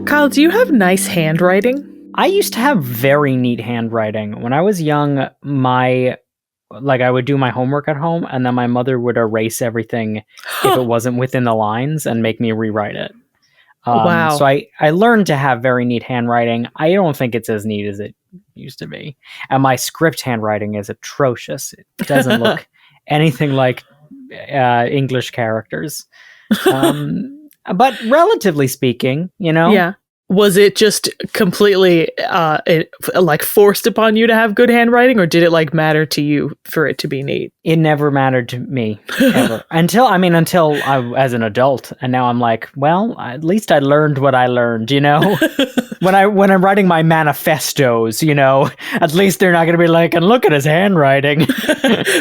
Kyle, do you have nice handwriting? I used to have very neat handwriting. When I was young, I would do my homework at home, and then my mother would erase everything if it wasn't within the lines and make me rewrite it. Wow. So I learned to have very neat handwriting. I don't think it's as neat as it used to be. And my script handwriting is atrocious. It doesn't look anything like English characters. But relatively speaking, Yeah. Was it just completely forced upon you to have good handwriting, or did it matter to you for it to be neat? It never mattered to me ever until I as an adult, and now I'm like, well, at least I learned what I learned, when I'm writing my manifestos, at least they're not going to be like, and look at his handwriting.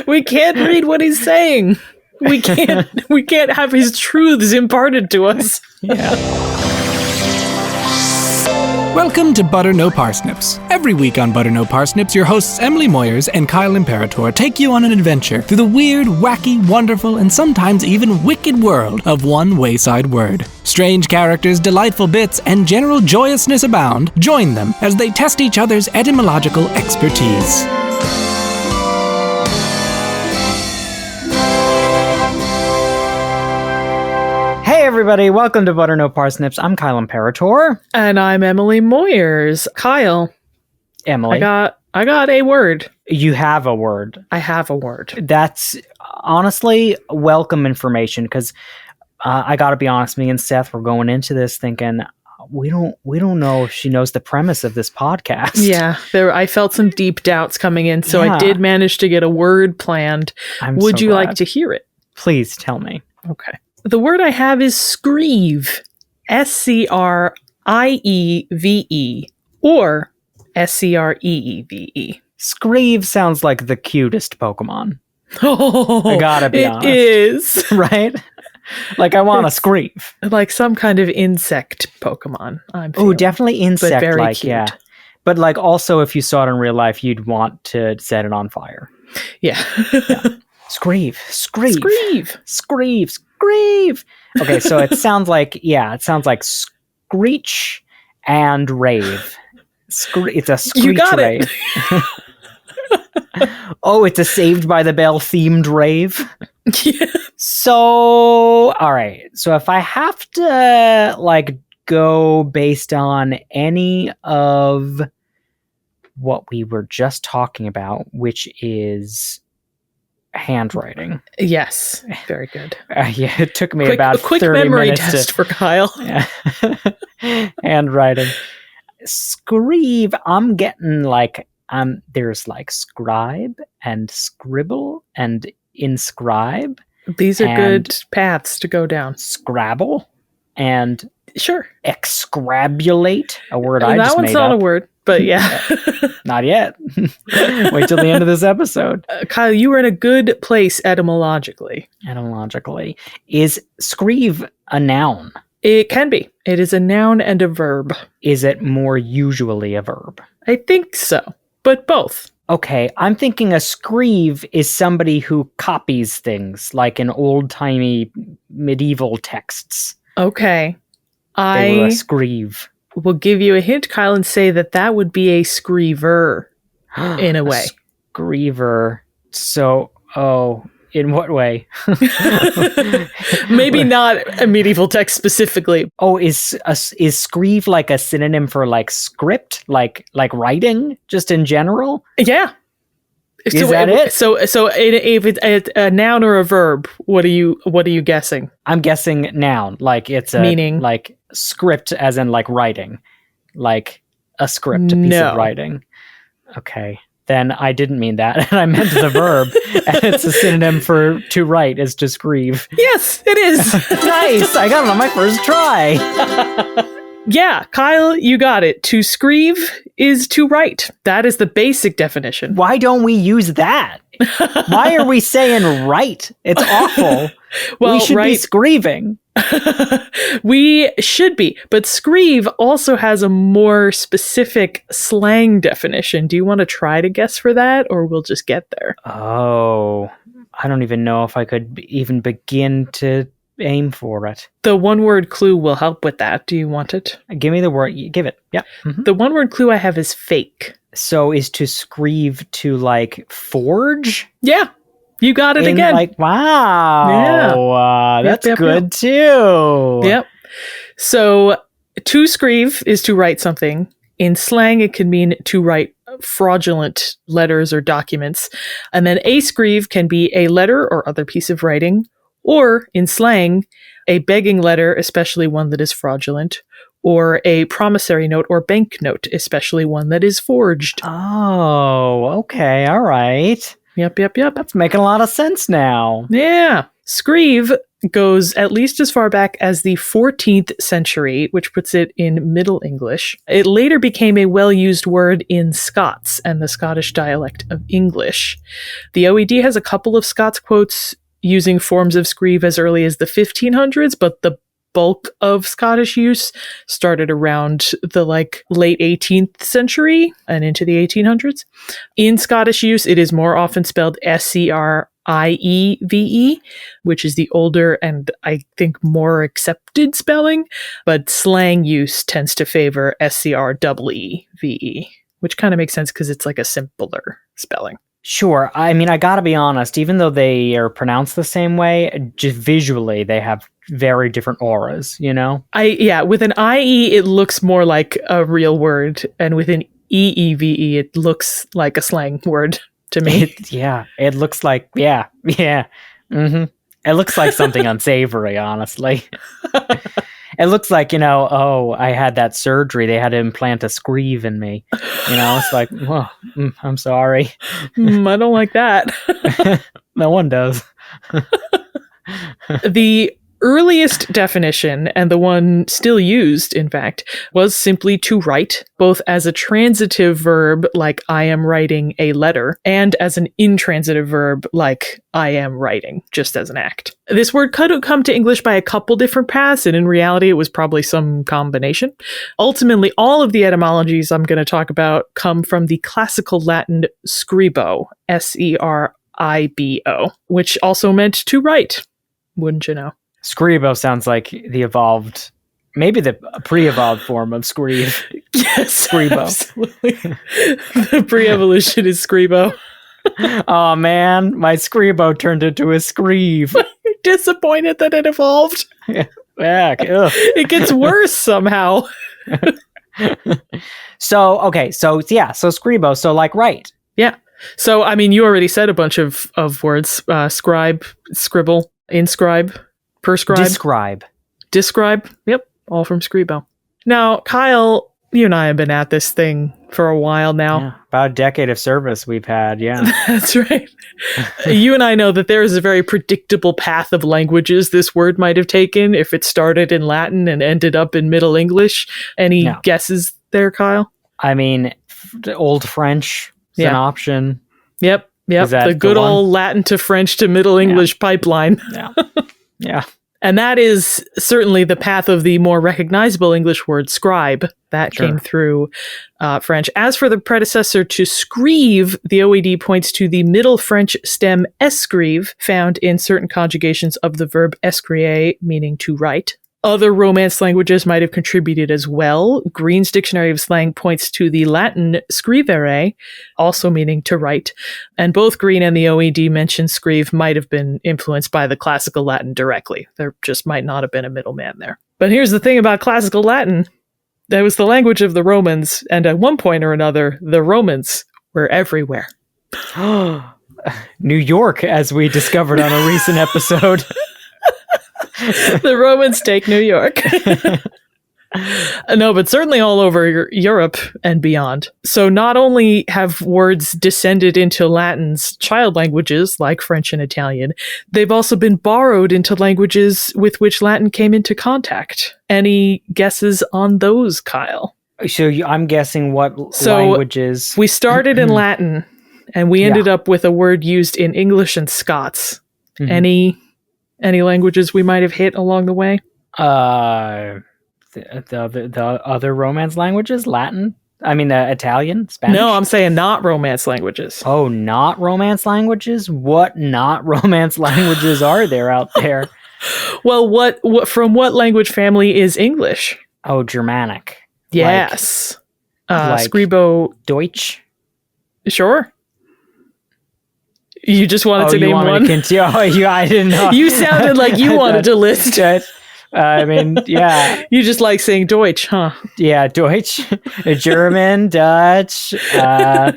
We can't read what he's saying. We can't have his truths imparted to us. Yeah. Welcome to Butter No Parsnips. Every week on Butter No Parsnips, your hosts Emily Moyers and Kyle Imperatore take you on an adventure through the weird, wacky, wonderful, and sometimes even wicked world of one wayside word. Strange characters, delightful bits, and general joyousness abound. Join them as they test each other's etymological expertise. Hey everybody, welcome to Butter No Parsnips. I'm Kyle Imperatore. And I'm Emily Moyers. Kyle. Emily. I got a word. You have a word. I have a word. That's honestly welcome information, because I gotta be honest, me and Seth were going into this thinking we don't know if she knows the premise of this podcast. Yeah, I felt some deep doubts coming in, so I did manage to get a word planned. Would you like to hear it? Please tell me. Okay. The word I have is Scrieve, Scriieve, or Screeve. Scrieve sounds like the cutest Pokemon. Oh, I gotta be honest. It is. Right? Like, I want a Scrieve. Like some kind of insect Pokemon. Oh, definitely insect, very like, cute. yeah. But like, also, if you saw it in real life, you'd want to set it on fire. Yeah. Scrieve. Scrieve. Okay, so it sounds like screech and rave. It's a screech You got rave. Oh, it's a Saved by the Bell themed rave. Yeah. So, all right. So if I have to go based on any of what we were just talking about, which is handwriting. Yes. Very good. Yeah, it took me about a quick 30 memory minutes test for Kyle. Yeah. Handwriting. Scrieve, I'm getting there's scribe and scribble and inscribe. These are good paths to go down. Scrabble and sure. Excrabulate, a word I just made up. That one's not a word, but yeah. Not yet. Wait till the end of this episode. Kyle, you were in a good place etymologically. Etymologically. Is Scrieve a noun? It can be. It is a noun and a verb. Is it more usually a verb? I think so, but both. Okay, I'm thinking a Scrieve is somebody who copies things, like in old-timey medieval texts. Okay. They were a Scrieve. Will give you a hint, Kyle, and say that would be a screever in a way. Screever. So, in what way? Maybe not a medieval text specifically. Oh, is Scrieve like a synonym for script, like writing, just in general? Yeah. Is that it? So if it's a noun or a verb, what are you guessing? I'm guessing noun, like it's a meaning like script, as in writing, like a script, a piece of writing. Okay. Then I didn't mean that, and I meant the verb, and it's a synonym for to write is to scrieve. Yes, it is. Nice! I got it on my first try. Yeah, Kyle, you got it. To scrieve is to write. That is the basic definition. Why don't we use that? Why are we saying write? It's awful. Well, we should be scrieving. We should be, but scrieve also has a more specific slang definition. Do you want to try to guess for that, or we'll just get there? Oh, I don't even know if I could even begin to aim for it. The one-word clue will help with that. Do you want it? Give me the word. Give it. Yeah. The one-word clue I have is fake. So is to Scrieve to like forge? Yeah, you got it again. Like, wow. That's good too. Yep. So to Scrieve is to write something. In slang, it can mean to write fraudulent letters or documents. And then a Scrieve can be a letter or other piece of writing, or in slang, a begging letter, especially one that is fraudulent, or a promissory note or bank note, especially one that is forged. Oh, okay. All right. Yep. That's making a lot of sense now. Yeah. Scrieve goes at least as far back as the 14th century, which puts it in Middle English. It later became a well-used word in Scots and the Scottish dialect of English. The OED has a couple of Scots quotes using forms of Scrieve as early as the 1500s, but the bulk of Scottish use started around the late 18th century and into the 1800s. In Scottish use, it is more often spelled Scrieve, which is the older and I think more accepted spelling, but slang use tends to favor Screeve, which kind of makes sense because it's like a simpler spelling. Sure. I mean, I gotta be honest, even though they are pronounced the same way, just visually they have very different auras, you know? With an IE, it looks more like a real word, and with an EEVE, it looks like a slang word to me. It looks like, mm-hmm. It looks like something unsavory, honestly. It looks like, I had that surgery. They had to implant a Scrieve in me. It's like, I'm sorry. I don't like that. No one does. The earliest definition, and the one still used, in fact, was simply to write, both as a transitive verb, like I am writing a letter, and as an intransitive verb, like I am writing, just as an act. This word could have come to English by a couple different paths, and in reality, it was probably some combination. Ultimately, all of the etymologies I'm going to talk about come from the classical Latin scribo, Seribo, which also meant to write. Wouldn't you know? Scribo sounds like maybe the pre-evolved form of Scrieve. Yes, Scribo. Absolutely. The pre-evolution is Scribo. Oh man, my Scribo turned into a Scrieve. You're disappointed that it evolved. Yeah. It gets worse somehow. So Scribo, so like write. Yeah. So, I mean, you already said a bunch of words. Scribe, scribble, inscribe, prescribe. Describe. Yep. All from Scribo. Now, Kyle, you and I have been at this thing for a while now. Yeah, about a decade of service we've had, yeah. That's right. You and I know that there is a very predictable path of languages this word might have taken if it started in Latin and ended up in Middle English. Any guesses there, Kyle? I mean, Old French is an option. Yep. The good old Latin to French to Middle English pipeline. Yeah. And that is certainly the path of the more recognizable English word scribe. That came through French. As for the predecessor to Scrieve, the OED points to the Middle French stem escrive, found in certain conjugations of the verb escrire, meaning to write. Other Romance languages might have contributed as well. Green's Dictionary of Slang points to the Latin scrivere, also meaning to write. And both Green and the OED mention Scrieve might have been influenced by the classical Latin directly. There just might not have been a middleman there. But here's the thing about classical Latin. That was the language of the Romans, and at one point or another, the Romans were everywhere. New York, as we discovered on a recent episode. The Romans take New York. No, but certainly all over Europe and beyond. So not only have words descended into Latin's child languages, like French and Italian, they've also been borrowed into languages with which Latin came into contact. Any guesses on those, Kyle? So I'm guessing what languages... We started in Latin, and we ended up with a word used in English and Scots. Mm-hmm. Any languages we might have hit along the way? The other Romance languages? Latin? I mean, Italian? Spanish? No, I'm saying not Romance languages. Oh, not Romance languages? What not Romance languages are there out there? Well, what from what language family is English? Oh, Germanic. Yes. Like Scribo. Deutsch. Sure. You just wanted to you name want one? Me to continue? I didn't know. You sounded like you wanted to list. I mean, yeah. You just like saying Deutsch, huh? Yeah, Deutsch, German, Dutch, yeah,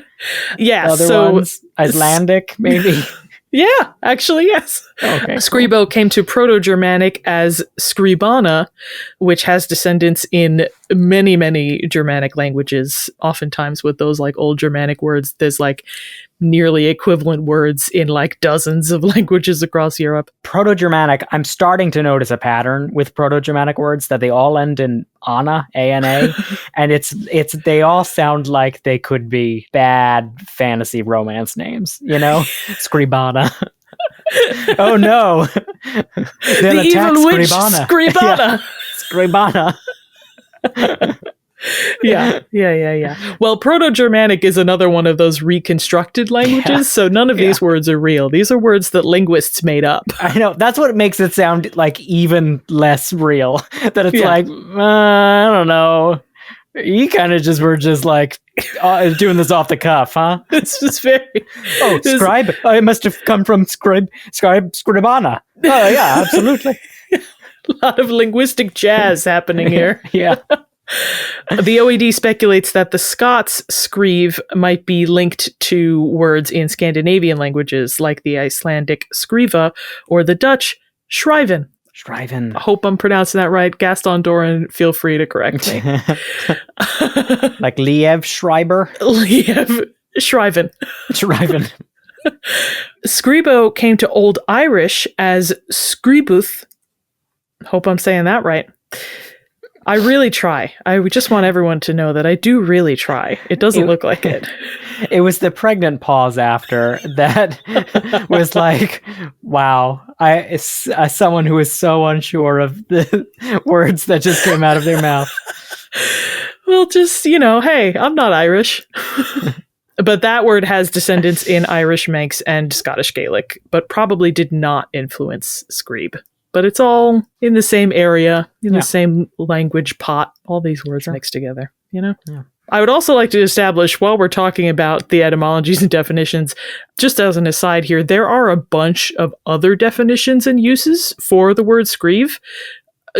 other ones, Icelandic, maybe. Yeah, actually, yes. Okay. Scribo came to Proto-Germanic as scribana, which has descendants in many, many Germanic languages. Oftentimes with those like old Germanic words, there's like nearly equivalent words in like dozens of languages across Europe. Proto-Germanic, I'm starting to notice a pattern with Proto-Germanic words that they all end in ana, A-N-A, and they all sound like they could be bad fantasy romance names, you know? Scribana. Oh no. The evil witch Scribana. Scribana. Yeah. Well, Proto-Germanic is another one of those reconstructed languages, so none of these words are real. These are words that linguists made up. I know. That's what makes it sound like even less real. That it's like, I don't know. You kind of were just like doing this off the cuff, huh? It's just very... scribe? It must have come from scribana. Oh, yeah, absolutely. A lot of linguistic jazz happening here. Yeah. The OED speculates that the Scots Scrieve might be linked to words in Scandinavian languages like the Icelandic skriva or the Dutch schrijven. Schrijven. I hope I'm pronouncing that right. Gaston Doran, feel free to correct me. Like Liev Schreiber? Liev Schrijven. Schrijven. Scribo came to Old Irish as scributh. Hope I'm saying that right. I really try. I just want everyone to know that I do really try. It doesn't look like it. It was the pregnant pause after that was like, wow. As someone who is so unsure of the words that just came out of their mouth. Well, just, hey, I'm not Irish. But that word has descendants in Irish Manx and Scottish Gaelic, but probably did not influence Scribe. But it's all in the same area, in the same language pot. All these words are mixed together, Yeah. I would also like to establish, while we're talking about the etymologies and definitions, just as an aside here, there are a bunch of other definitions and uses for the word Scrieve.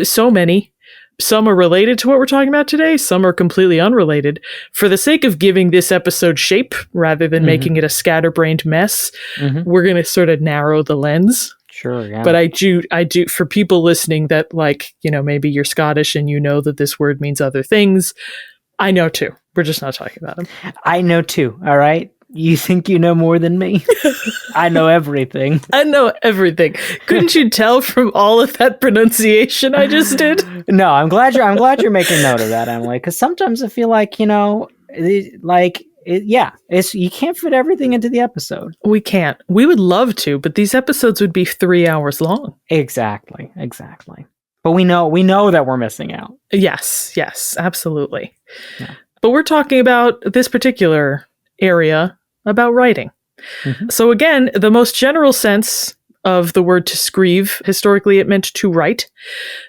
So many. Some are related to what we're talking about today. Some are completely unrelated. For the sake of giving this episode shape, rather than making it a scatterbrained mess, we're going to sort of narrow the lens. Sure, yeah. But I do, for people listening that maybe you're Scottish and you know that this word means other things. I know too. We're just not talking about them. I know too, all right? You think you know more than me? I know everything. I know everything. Couldn't you tell from all of that pronunciation I just did? No, I'm glad you're making note of that, Emily, because sometimes I feel like, you can't fit everything into the episode. We can't. We would love to, but these episodes would be 3 hours long. Exactly. But we know that we're missing out. Yes, absolutely. Yeah. But we're talking about this particular area about writing. So again, the most general sense of the word to scrieve, historically it meant to write.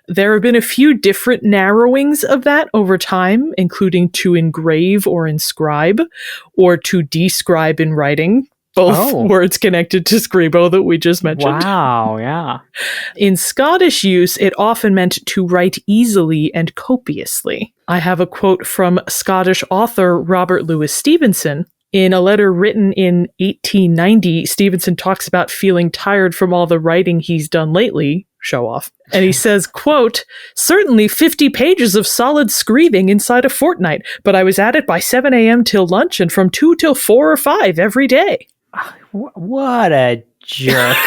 There have been a few different narrowings of that over time, including to engrave or inscribe, or to describe in writing. Both words connected to scribo that we just mentioned. Wow, yeah. In Scottish use, it often meant to write easily and copiously. I have a quote from Scottish author Robert Louis Stevenson. In a letter written in 1890, Stevenson talks about feeling tired from all the writing he's done lately. Show off. And he says, quote, certainly 50 pages of solid scriving inside a fortnight, but I was at it by 7 a.m. till lunch and from 2 till 4 or 5 every day. What a jerk.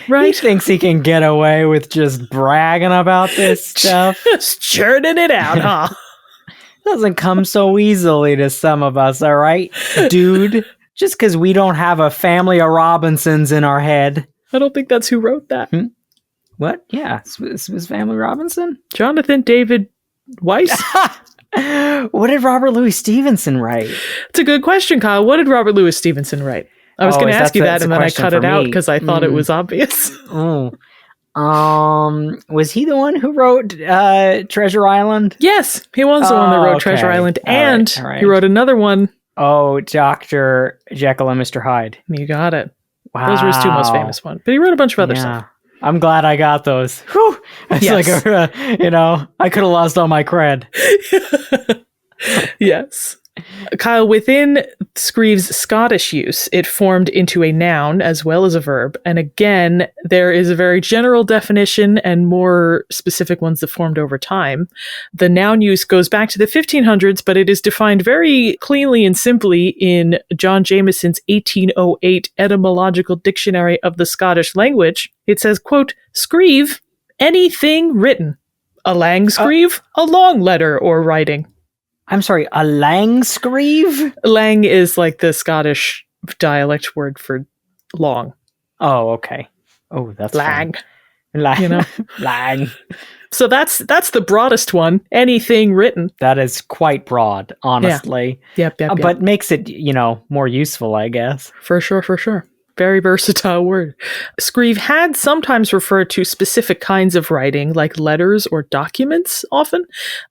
Right? He thinks he can get away with just bragging about this stuff. Just churning it out, huh? Doesn't come so easily to some of us, all right, dude? Just because we don't have a family of Robinsons in our head. I don't think that's who wrote that. What? Yeah, was Family Robinson? Jonathan David Weiss? What did Robert Louis Stevenson write? It's a good question, Kyle. What did Robert Louis Stevenson write? I was going to ask you that, that's and a then I question cut for it out me. because I thought it was obvious. Oh. Was he the one who wrote Treasure Island? Yes, he was the one that wrote Treasure okay. Island, All and right. he wrote another one. Oh, Dr. Jekyll and Mr. Hyde. You got it. Wow. Those were his two most famous ones. But he wrote a bunch of other stuff. I'm glad I got those. Whew. It's Yes. like, I could have lost all my cred. Yes. Kyle, within Scrieve's Scottish use, it formed into a noun as well as a verb. And again, there is a very general definition and more specific ones that formed over time. The noun use goes back to the 1500s, but it is defined very cleanly and simply in John Jameson's 1808 Etymological Dictionary of the Scottish Language. It says, quote, "Scrieve, anything written. A lang scrieve, a long letter or writing." I'm sorry, a lang scrieve? Lang is like the Scottish dialect word for long. Oh, okay. Oh, that's lang. Fun. Lang. You know? Lang. So that's the broadest one. Anything written. That is quite broad, honestly. Yeah. Yep. But makes it, more useful, I guess. For sure. Very versatile word. Scrieve had sometimes referred to specific kinds of writing, like letters or documents, often.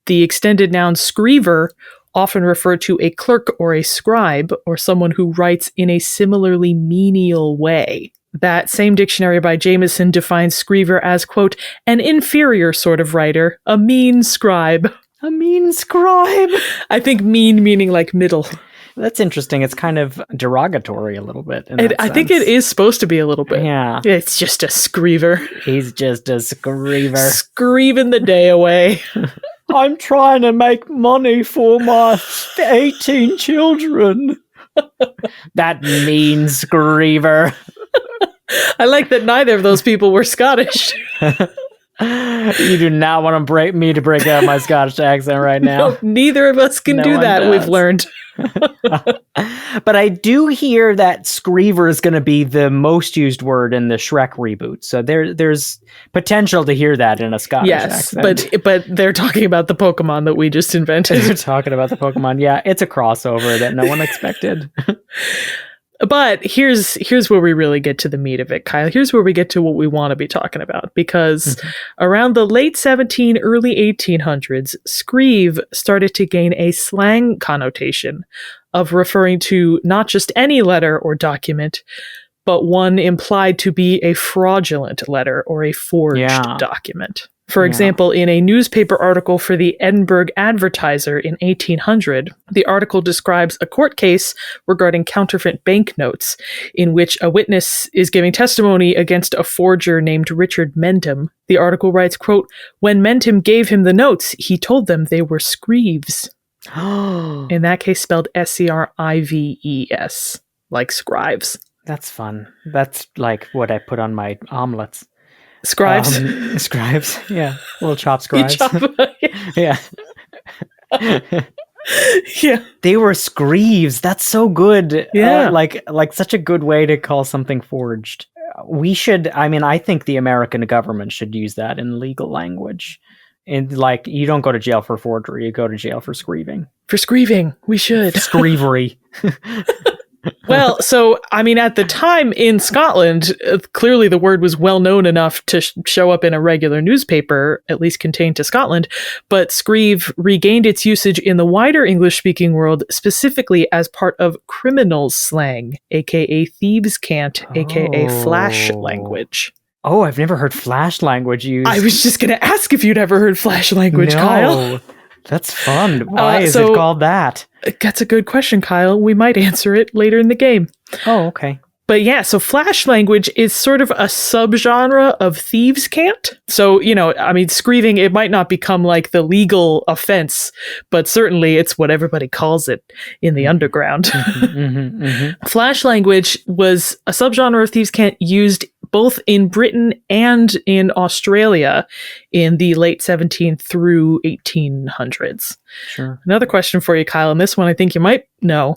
The extended noun scriever often referred to a clerk or a scribe, or someone who writes in a similarly menial way. That same dictionary by Jameson defines scriever as, quote, "an inferior sort of writer, a mean scribe." A mean scribe? I think mean meaning like middle. That's interesting. It's kind of derogatory a little bit. I think it is supposed to be a little bit. Yeah. It's just a scriever. He's just a scriever. Screeving the day away. I'm trying to make money for my 18 children. That mean scriever. I like that neither of those people were Scottish. You do not want me to break out my Scottish accent right now. No, neither of us can do that, we've learned. But I do hear that Scriever is going to be the most used word in the Shrek reboot. So there's potential to hear that in a Scottish accent. but they're talking about the Pokemon that we just invented. They're talking about the Pokemon. Yeah, it's a crossover that no one expected. But here's where we really get to the meat of it, Kyle. Here's where we get to what we want to be talking about. Because around the late early 1800s, Scrieve started to gain a slang connotation of referring to not just any letter or document, but one implied to be a fraudulent letter or a forged document. For example, in a newspaper article for the Edinburgh Advertiser in 1800, the article describes a court case regarding counterfeit banknotes, in which a witness is giving testimony against a forger named Richard Mendham. The article writes, quote, "When Mendham gave him the notes, he told them they were Screeves." In that case, spelled Scrives, like scribes. That's fun. That's like what I put on my omelets. Scribes? Scribes, yeah. Little chopped scribes. Yeah. Yeah. They were Screeves. That's so good. Yeah. Like such a good way to call something forged. I think the American government should use that in legal language. And you don't go to jail for forgery, you go to jail for screeving. For screeving, we should. Screevery. Well, so, at the time in Scotland, clearly the word was well known enough to show up in a regular newspaper, at least contained to Scotland, but Scrieve regained its usage in the wider English-speaking world, specifically as part of criminals slang, aka thieves' cant, aka flash language. Oh, I've never heard flash language used. I was just going to ask if you'd ever heard flash language, Kyle. That's fun. Why is it called that? That's a good question, Kyle. We might answer it later in the game. Oh, okay. But yeah, so flash language is sort of a subgenre of thieves' cant. So, screeving, it might not become like the legal offense, but certainly it's what everybody calls it in the underground. Flash language was a subgenre of thieves' cant used both in Britain and in Australia in the late 17th through 1800s. Sure. Another question for you, Kyle, and this one I think you might know.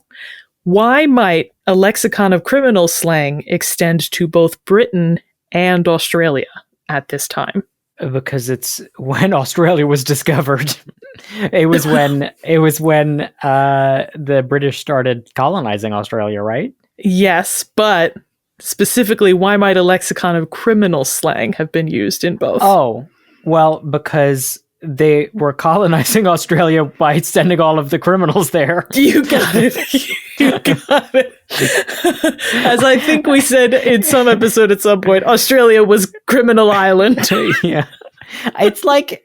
Why might a lexicon of criminal slang extend to both Britain and Australia at this time? Because it's when Australia was discovered. It was when the British started colonizing Australia, right? Yes, but specifically, why might a lexicon of criminal slang have been used in both? Oh, well, because they were colonizing Australia by sending all of the criminals there. You got it. You got it. As I think we said in some episode at some point, Australia was Criminal Island. Yeah. It's like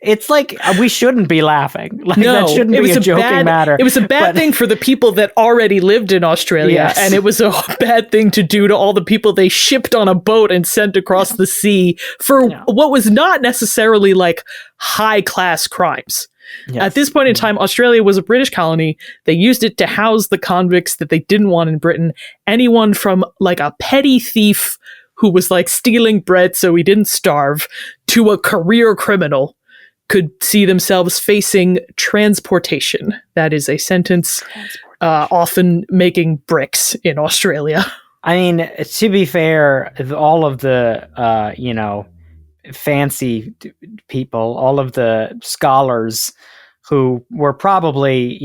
we shouldn't be laughing. Like, No, that shouldn't be a joking matter. It was a bad thing for the people that already lived in Australia, Yes. and it was a bad thing to do to all the people they shipped on a boat and sent across the sea for what was not necessarily like high-class crimes. Yes. At this point in time, Australia was a British colony. They used it to house the convicts that they didn't want in Britain. Anyone from like a petty thief who was like stealing bread so he didn't starve to a career criminal could see themselves facing transportation. That is a sentence often making bricks in Australia. I mean, to be fair, all of the, fancy people, all of the scholars who were probably,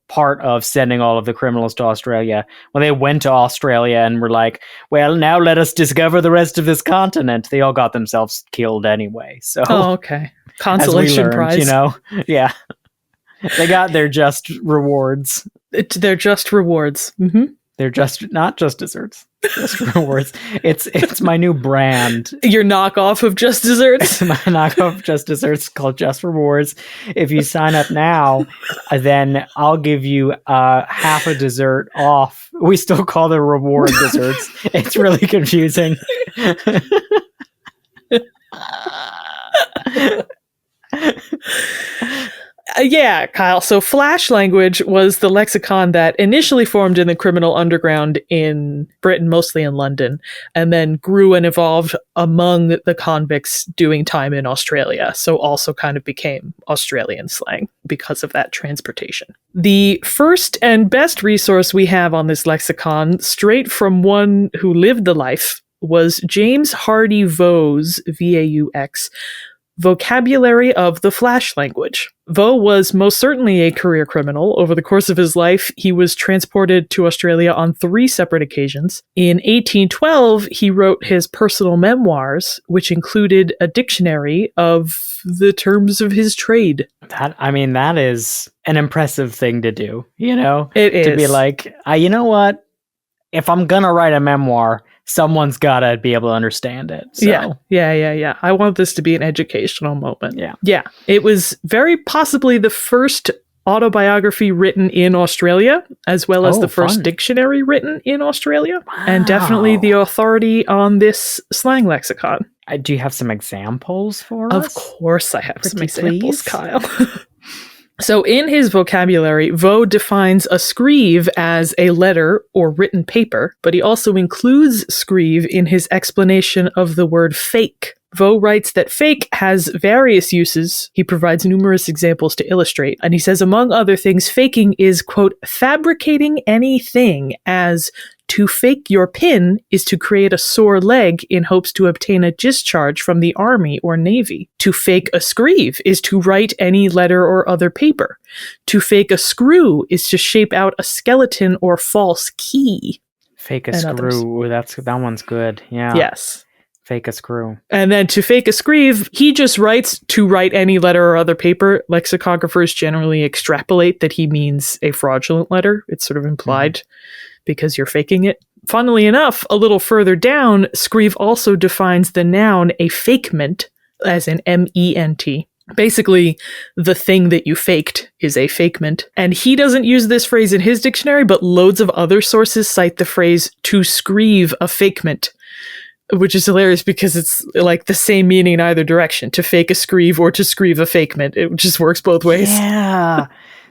part of sending all of the criminals to Australia, when they went to Australia and were like, well, now let us discover the rest of this continent, they all got themselves killed anyway. So, okay. Consolation prize. Yeah. They got their just rewards. They're just rewards. Mm-hmm. They're just not just desserts, just rewards. It's my new brand. Your knockoff of Just Desserts? My knockoff of Just Desserts called Just Rewards. If you sign up now, then I'll give you half a dessert off. We still call them reward desserts. It's really confusing. Yeah, Kyle. So flash language was the lexicon that initially formed in the criminal underground in Britain, mostly in London, and then grew and evolved among the convicts doing time in Australia. So also kind of became Australian slang because of that transportation. The first and best resource we have on this lexicon, straight from one who lived the life, was James Hardy Vaux's, V-A-U-X, Vocabulary of the Flash Language. Vaux was most certainly a career criminal. Over the course of his life, he was transported to Australia on 3 separate occasions. In 1812, he wrote his personal memoirs, which included a dictionary of the terms of his trade. That is an impressive thing to do, It is. To be like, you know what? If I'm gonna write a memoir, someone's gotta be able to understand it. So. Yeah. I want this to be an educational moment. Yeah. It was very possibly the first autobiography written in Australia, as well as the first dictionary written in Australia, and definitely the authority on this slang lexicon. Do you have some examples for us? Of course I have some examples, Kyle. So in his vocabulary, Vaux defines a scrieve as a letter or written paper, but he also includes scrieve in his explanation of the word fake. Vaux writes that fake has various uses. He provides numerous examples to illustrate, and he says, among other things, faking is, quote, fabricating anything, as to fake your pin is to create a sore leg in hopes to obtain a discharge from the army or navy. To fake a scrieve is to write any letter or other paper. To fake a screw is to shape out a skeleton or false key. Fake a screw. That one's good. Yeah. Yes. Fake a screw. And then to fake a scrieve, he just writes to write any letter or other paper. Lexicographers generally extrapolate that he means a fraudulent letter. It's sort of implied because you're faking it. Funnily enough, a little further down, Scrieve also defines the noun a fakement, as in M-E-N-T. Basically, the thing that you faked is a fakement. And he doesn't use this phrase in his dictionary, but loads of other sources cite the phrase to scrieve a fakement, which is hilarious because it's like the same meaning in either direction, to fake a scrieve or to scrieve a fakement. It just works both ways. Yeah,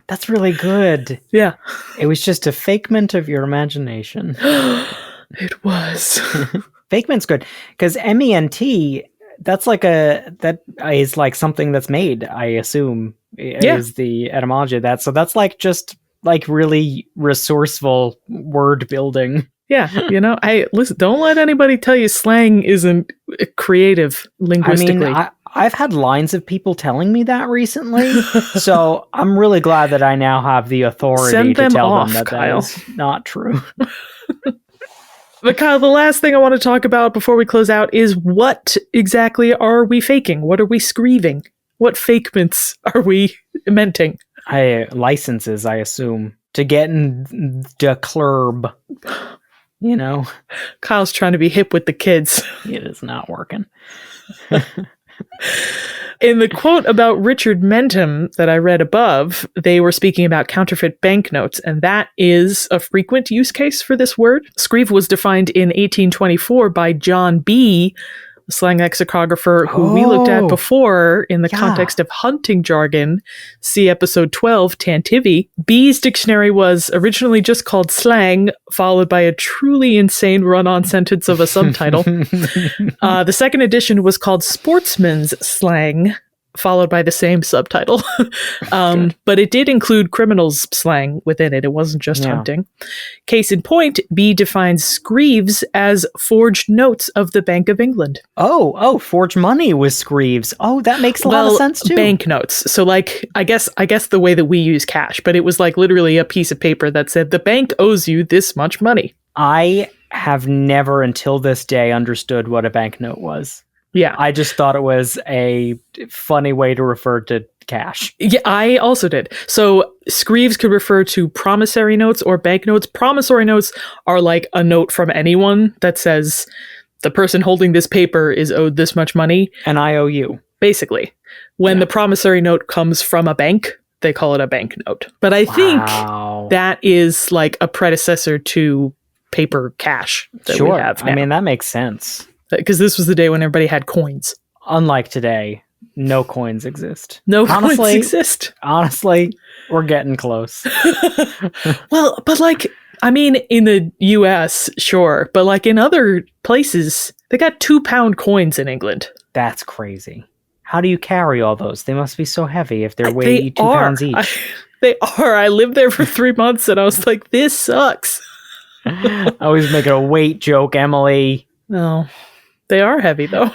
that's really good. Yeah. It was just a fakement of your imagination. It was. Fakement's good because M-E-N-T, that is like something that's made, I assume, is the etymology of that. So that's like just like really resourceful word building. Yeah, listen, don't let anybody tell you slang isn't creative linguistically. I mean, I've had lines of people telling me that recently, so I'm really glad that I now have the authority to tell them that Kyle. That is not true. But Kyle, the last thing I want to talk about before we close out is what exactly are we faking? What are we screeving? What fakements are we menting? Licenses, I assume, to get in the club. You know? Kyle's trying to be hip with the kids. It is not working. In the quote about Richard Mentham that I read above, they were speaking about counterfeit banknotes, and that is a frequent use case for this word. Scrieve was defined in 1824 by John B., a slang lexicographer who we looked at before in the context of hunting jargon. See episode 12, Tantivy. B's dictionary was originally just called slang, followed by a truly insane run-on sentence of a subtitle. The second edition was called Sportsman's Slang, followed by the same subtitle. But it did include criminals' slang within it. It wasn't just hunting. Case in point, B defines Screeves as forged notes of the Bank of England. Oh, forged money was Screeves. Oh, that makes a lot of sense too. Banknotes. So like, I guess the way that we use cash, but it was like literally a piece of paper that said the bank owes you this much money. I have never until this day understood what a banknote was. Yeah. I just thought it was a funny way to refer to cash. Yeah, I also did. So Screeves could refer to promissory notes or banknotes. Promissory notes are like a note from anyone that says the person holding this paper is owed this much money. And I owe you. Basically. When the promissory note comes from a bank, they call it a banknote. But I think that is like a predecessor to paper cash that we have now. I mean, that makes sense. Because this was the day when everybody had coins. Unlike today, no coins exist. Coins exist. Honestly, we're getting close. Well, but like, I mean, in the US, sure. But like in other places, they got 2-pound coins in England. That's crazy. How do you carry all those? They must be so heavy if they're weighing 2 pounds each. They are. I lived there for 3 months and I was like, this sucks. I always make a weight joke, Emily. No. They are heavy, though.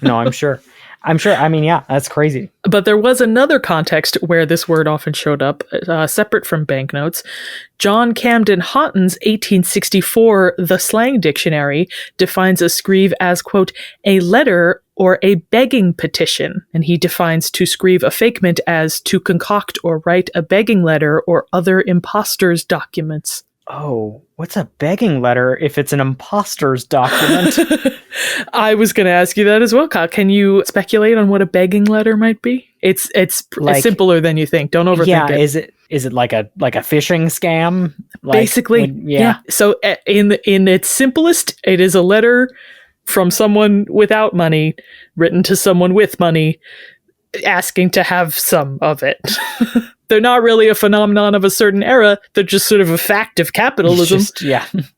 No, I'm sure. I mean, yeah, that's crazy. But there was another context where this word often showed up, separate from banknotes. John Camden Houghton's 1864 The Slang Dictionary defines a screeve as, quote, a letter or a begging petition. And he defines to screeve a fakement as to concoct or write a begging letter or other impostor's documents. Oh, what's a begging letter if it's an imposter's document? I was going to ask you that as well, Kyle. Can you speculate on what a begging letter might be? It's like, simpler than you think. Don't overthink it. Is it like a phishing scam? Basically, yeah. So in its simplest, it is a letter from someone without money written to someone with money asking to have some of it. They're not really a phenomenon of a certain era. They're just sort of a fact of capitalism.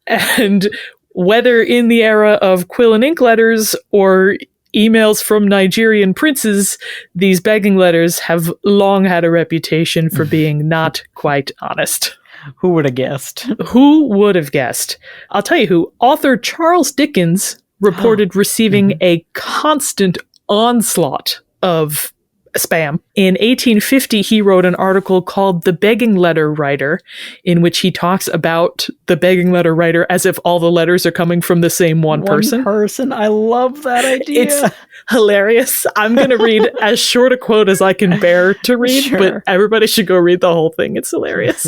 And whether in the era of quill and ink letters or emails from Nigerian princes, these begging letters have long had a reputation for being not quite honest. Who would have guessed? Who would have guessed? I'll tell you who. Author Charles Dickens reported receiving a constant onslaught of spam. In 1850, he wrote an article called The Begging Letter Writer, in which he talks about the begging letter writer as if all the letters are coming from the same one person. I love that idea. It's hilarious. I'm going to read as short a quote as I can bear to read, but everybody should go read the whole thing. It's hilarious.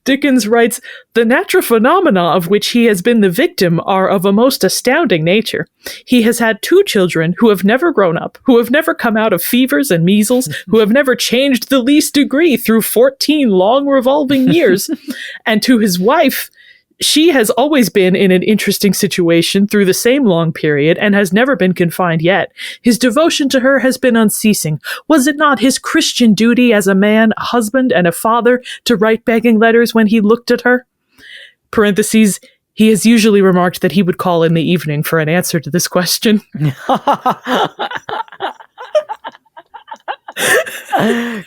Dickens writes, the natural phenomena of which he has been the victim are of a most astounding nature. He has had 2 children who have never grown up, who have never come out of fevers and measles, who have never changed the least degree through 14 long revolving years. And to his wife, she has always been in an interesting situation through the same long period and has never been confined yet. His devotion to her has been unceasing. Was it not his Christian duty as a man, a husband, and a father to write begging letters when he looked at her? Parentheses, he has usually remarked that he would call in the evening for an answer to this question.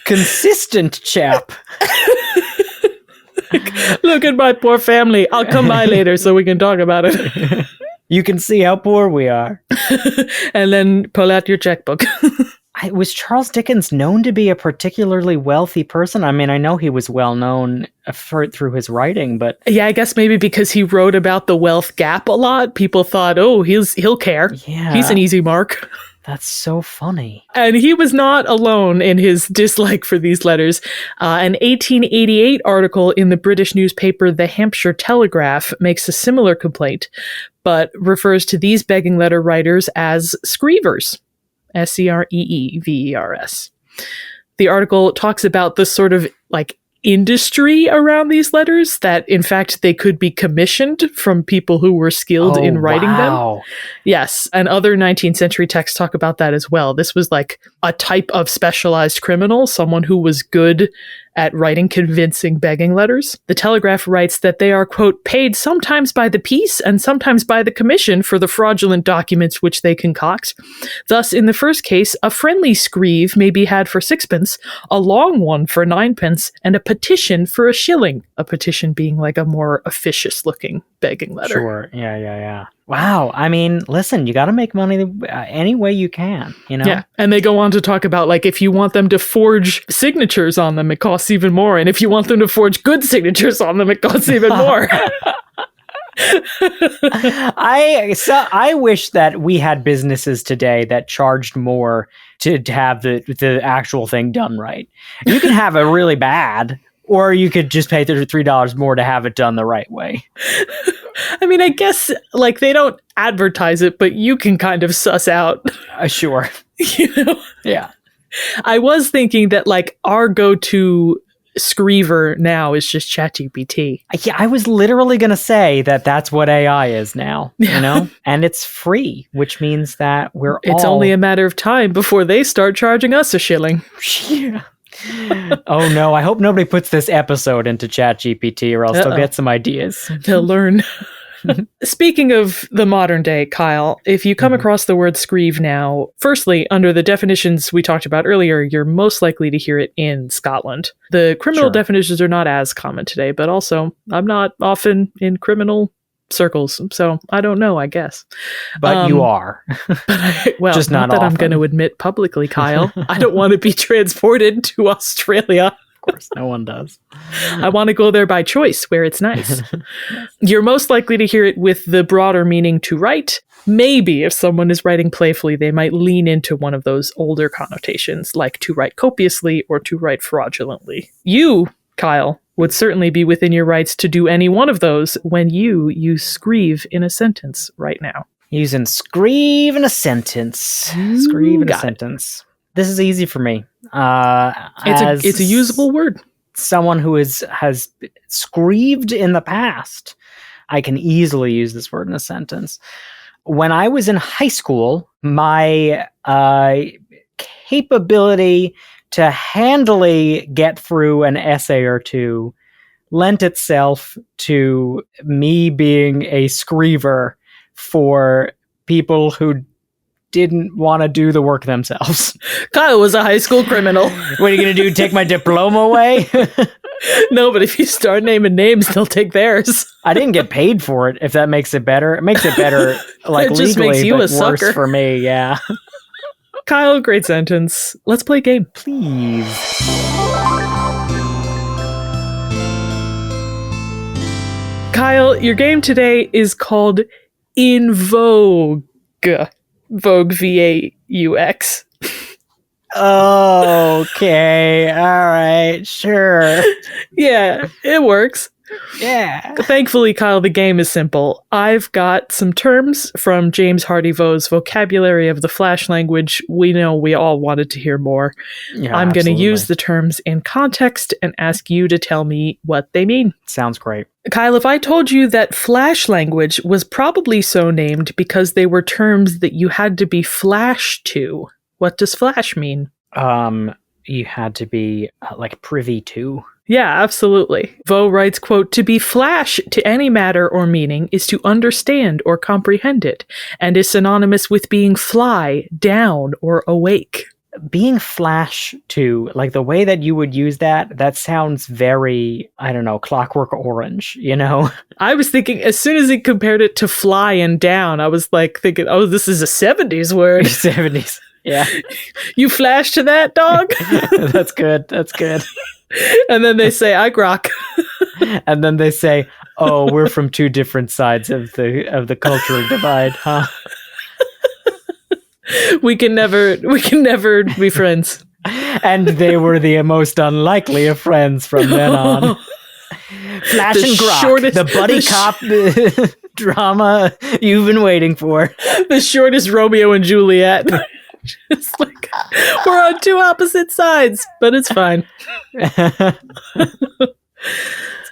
Consistent chap. Look at my poor family. I'll come by later so we can talk about it. You can see how poor we are. And then pull out your checkbook. Was Charles Dickens known to be a particularly wealthy person? I mean, I know he was well known through his writing, but yeah, I guess maybe because he wrote about the wealth gap a lot, people thought, oh, he'll care. Yeah. He's an easy mark. That's so funny. And he was not alone in his dislike for these letters. An 1888 article in the British newspaper The Hampshire Telegraph makes a similar complaint, but refers to these begging letter writers as Screevers. Screevers. The article talks about the sort of like industry around these letters, that in fact they could be commissioned from people who were skilled in writing them. Yes, and other 19th century texts talk about that as well. This was like a type of specialized criminal, someone who was good at writing convincing begging letters. The Telegraph writes that they are, quote, paid sometimes by the piece and sometimes by the commission for the fraudulent documents which they concoct. Thus, in the first case, a friendly screeve may be had for 6pence, a long one for 9pence, and a petition for £1. A petition being like a more officious-looking begging letter. Sure, yeah. Wow, I mean, listen, you got to make money any way you can, you know? Yeah, and they go on to talk about, like, if you want them to forge signatures on them, it costs even more. And if you want them to forge good signatures on them, it costs even more. I wish that we had businesses today that charged more to have the actual thing done right. You can have it really bad, or you could just pay $3 more to have it done the right way. I mean, I guess, like, they don't advertise it, but you can kind of suss out. Sure. You know? Yeah. I was thinking that, like, our go-to Screever now is just ChatGPT. Yeah, I was literally going to say that that's what AI is now, you know? And it's free, which means that it's only a matter of time before they start charging us £1. Yeah. Oh no, I hope nobody puts this episode into ChatGPT or else they'll get some ideas. They'll learn. Speaking of the modern day, Kyle, if you come across the word Scrieve now, firstly, under the definitions we talked about earlier, you're most likely to hear it in Scotland. The criminal definitions are not as common today, but also I'm not often in criminal circles, so I don't know, I guess. But you are. Well, just not that often. I'm going to admit publicly, Kyle. I don't want to be transported to Australia. Of course, no one does. I want to go there by choice, where it's nice. You're most likely to hear it with the broader meaning to write. Maybe if someone is writing playfully, they might lean into one of those older connotations, like to write copiously or to write fraudulently. You, Kyle, would certainly be within your rights to do any one of those when you use Scrieve in a sentence right now. Using Scrieve in a sentence. Scrieve in a sentence. This is easy for me. It's a usable word. Someone who has scrieved in the past, I can easily use this word in a sentence. When I was in high school, my capability to handily get through an essay or two lent itself to me being a screever for people who didn't want to do the work themselves. Kyle was a high school criminal. What are you going to do? Take my diploma away? No, but if you start naming names, they'll take theirs. I didn't get paid for it, if that makes it better. It makes it better, like, it just legally, makes you but a worse sucker. for me, yeah. Kyle, great sentence. Let's play a game. Please. Kyle, your game today is called In Vogue. Vogue, V-A-U-X. Okay, all right, sure. Yeah, it works. Yeah. Thankfully, Kyle, the game is simple. I've got some terms from James Hardy Vaux's Vocabulary of the Flash Language. We know we all wanted to hear more. Yeah, I'm going to absolutely. use the terms in context and ask you to tell me what they mean. Sounds great. Kyle, if I told you that Flash language was probably so named because they were terms that you had to be flash to, what does flash mean? You had to be, like, privy to. Yeah, absolutely. Vaux writes, quote, to be flash to any matter or meaning is to understand or comprehend it, and is synonymous with being fly, down, or awake. Being flash to, like, the way that you would use that sounds very, I don't know, Clockwork Orange, you know? I was thinking, as soon as he compared it to fly and down, I was like thinking, oh, this is a 70s word. 70s. Yeah. You flash to that, dog? That's good. That's good. And then they say, I grok. And then they say, oh, we're from two different sides of the cultural divide, huh? We can never be friends. And they were the most unlikely of friends from then on. Flash and grok, the buddy cop drama you've been waiting for. The shortest Romeo and Juliet. Just like, we're on two opposite sides, but it's fine. It's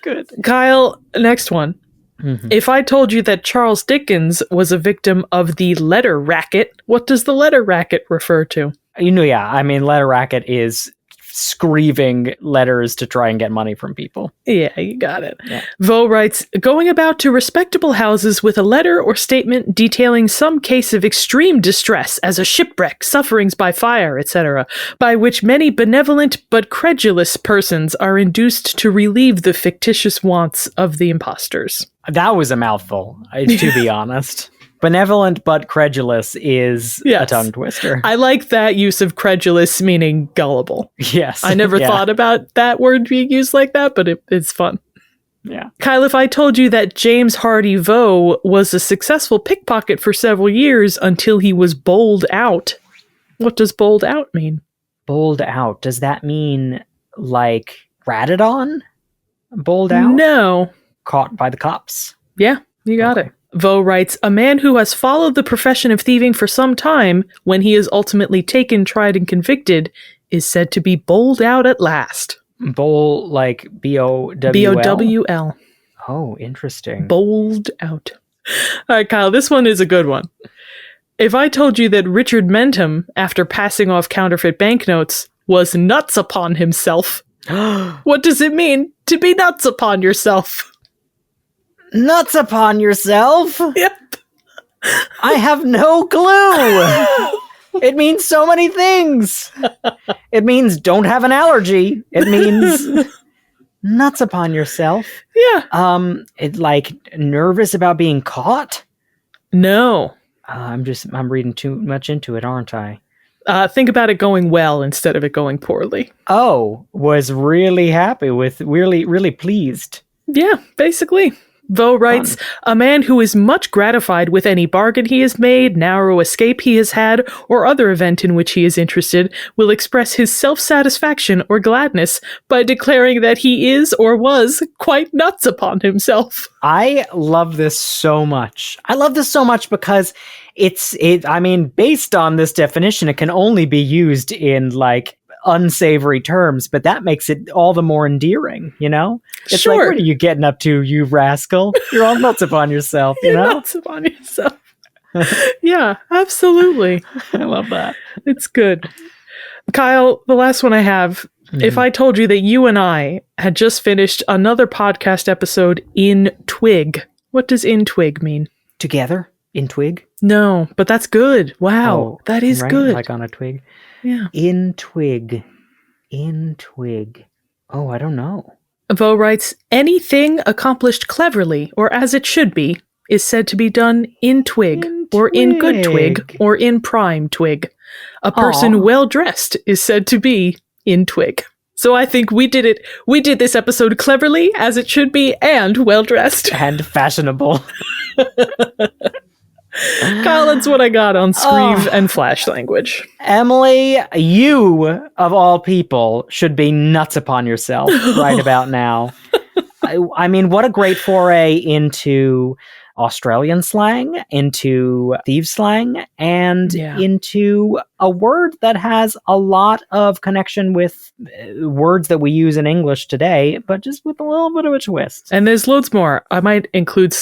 good. Kyle, next one. Mm-hmm. If I told you that Charles Dickens was a victim of the letter racket, what does the letter racket refer to? Letter racket is screeving letters to try and get money from people. Yeah, you got it. Yeah. Vo writes, going about to respectable houses with a letter or statement detailing some case of extreme distress as a shipwreck, sufferings by fire, etc., by which many benevolent but credulous persons are induced to relieve the fictitious wants of the impostors. That was a mouthful, to be honest. Benevolent but credulous is a tongue twister. I like that use of credulous meaning gullible. Yes. I never thought about that word being used like that, but it's fun. Yeah. Kyle, if I told you that James Hardy Vo was a successful pickpocket for several years until he was bowled out, what does bowled out mean? Bowled out. Does that mean like ratted on? Bowled out? No. Caught by the cops. Yeah, you got it. Vo writes, a man who has followed the profession of thieving for some time, when he is ultimately taken, tried, and convicted, is said to be bowled out at last. Bowl, like B-O-W-L? B-O-W-L. Oh, interesting. Bowled out. All right, Kyle, this one is a good one. If I told you that Richard Mentham, after passing off counterfeit banknotes, was nuts upon himself, what does it mean to be nuts upon yourself? Nuts upon yourself? Yep. I have no clue. It means so many things. It means don't have an allergy. It means nuts upon yourself. Yeah. It like nervous about being caught? No. I'm reading too much into it, aren't I? Think about it going well instead of it going poorly. Oh, was really happy with, really pleased. Yeah, basically. Vo writes, a man who is much gratified with any bargain he has made, narrow escape he has had, or other event in which he is interested, will express his self-satisfaction or gladness by declaring that he is or was quite nuts upon himself. I love this so much. I love this so much because based on this definition, it can only be used in like unsavory terms, but that makes it all the more endearing, you know? It's sure. Like, what are you getting up to, you rascal? You're all nuts upon yourself, you know? Nuts upon yourself. Yeah, absolutely. I love that. It's good. Kyle, the last one I have, if I told you that you and I had just finished another podcast episode in Twig, what does in Twig mean? Together? In Twig? No, but that's good. Wow, that is right? good. Like on a twig? Yeah. In Twig. Oh, I don't know. Vo writes, anything accomplished cleverly or as it should be is said to be done in twig, or in good twig, or in prime twig. A person well dressed is said to be in twig. So I think we did it. We did this episode cleverly, as it should be, and well dressed. And fashionable. Kyle, that's what I got on Scrieve and Flash language. Emily, you, of all people, should be nuts upon yourself right about now. I mean, what a great foray into Australian slang, into thieves slang, and into a word that has a lot of connection with words that we use in English today, but just with a little bit of a twist. And there's loads more. I might include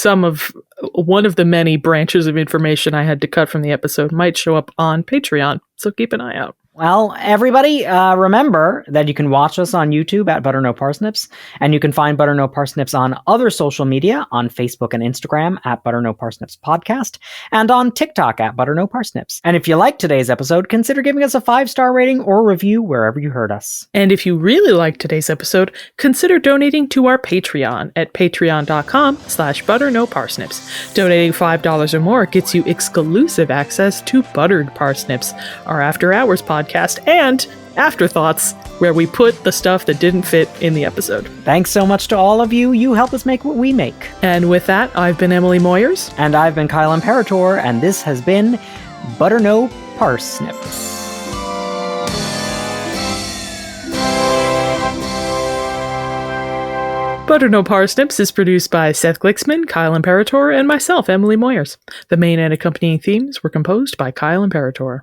one of the many branches of information I had to cut from the episode might show up on Patreon, so keep an eye out. Well, everybody, remember that you can watch us on YouTube at Butter No Parsnips, and you can find Butter No Parsnips on other social media, on Facebook and Instagram at Butter No Parsnips Podcast, and on TikTok at Butter No Parsnips. And if you liked today's episode, consider giving us a 5-star rating or review wherever you heard us. And if you really liked today's episode, consider donating to our Patreon at patreon.com/butternoparsnips. Donating $5 or more gets you exclusive access to Buttered Parsnips, our after-hours podcast, and Afterthoughts, where we put the stuff that didn't fit in the episode. Thanks so much to all of you. You help us make what we make. And with that, I've been Emily Moyers. And I've been Kyle Imperatore, and this has been Butter No Parsnips. Butter No Parsnips is produced by Seth Glicksman, Kyle Imperatore, and myself, Emily Moyers. The main and accompanying themes were composed by Kyle Imperatore.